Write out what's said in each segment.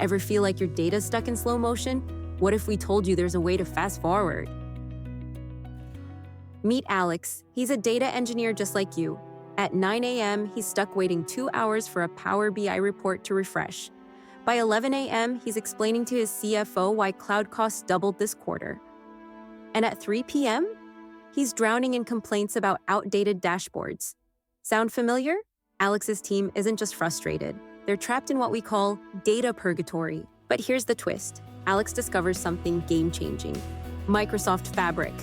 Ever feel like your data's stuck in slow motion? What if we told you there's a way to fast forward? Meet Alex. He's a data engineer just like you. At 9 a.m., he's stuck waiting 2 hours for a Power BI report to refresh. By 11 a.m., he's explaining to his CFO why cloud costs doubled this quarter. And at 3 p.m., he's drowning in complaints about outdated dashboards. Sound familiar? Alex's team isn't just frustrated. They're trapped in what we call data purgatory. But here's the twist. Alex discovers something game-changing. Microsoft Fabric.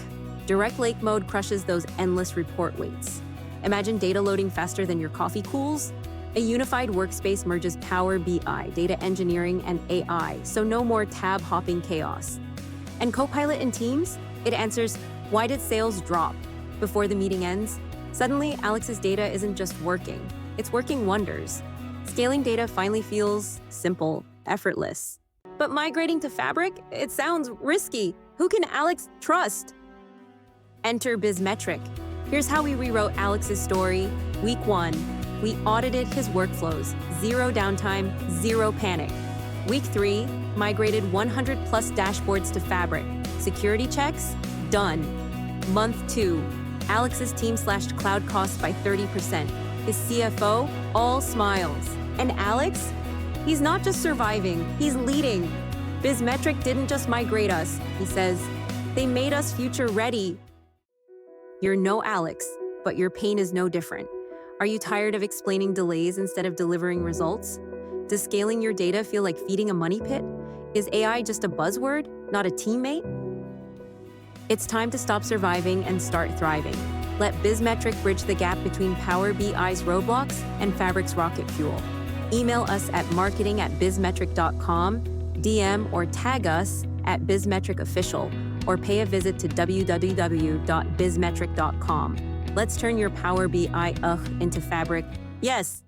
Direct Lake Mode crushes those endless report waits. Imagine data loading faster than your coffee cools? A unified workspace merges Power BI, data engineering, and AI, so no more tab-hopping chaos. And Copilot in Teams? It answers, why did sales drop? Before the meeting ends, suddenly Alex's data isn't just working, it's working wonders. Scaling data finally feels simple, effortless. But migrating to Fabric? It sounds risky. Who can Alex trust? Enter Bizmetric. Here's how we rewrote Alex's story. Week 1, we audited his workflows. Zero downtime, zero panic. Week 3, migrated 100 plus dashboards to Fabric. Security checks? Done. Month 2, Alex's team slashed cloud costs by 30%. His CFO, all smiles. And Alex? He's not just surviving, he's leading. Bizmetric didn't just migrate us, he says. They made us future ready. You're no Alex, but your pain is no different. Are you tired of explaining delays instead of delivering results? Does scaling your data feel like feeding a money pit? Is AI just a buzzword, not a teammate? It's time to stop surviving and start thriving. Let Bizmetric bridge the gap between Power BI's roadblocks and Fabric's rocket fuel. Email us at marketing@bizmetric.com, DM or tag us at BizmetricOfficial, or pay a visit to www.bizmetric.com. Let's turn your Power BI into Fabric. Yes,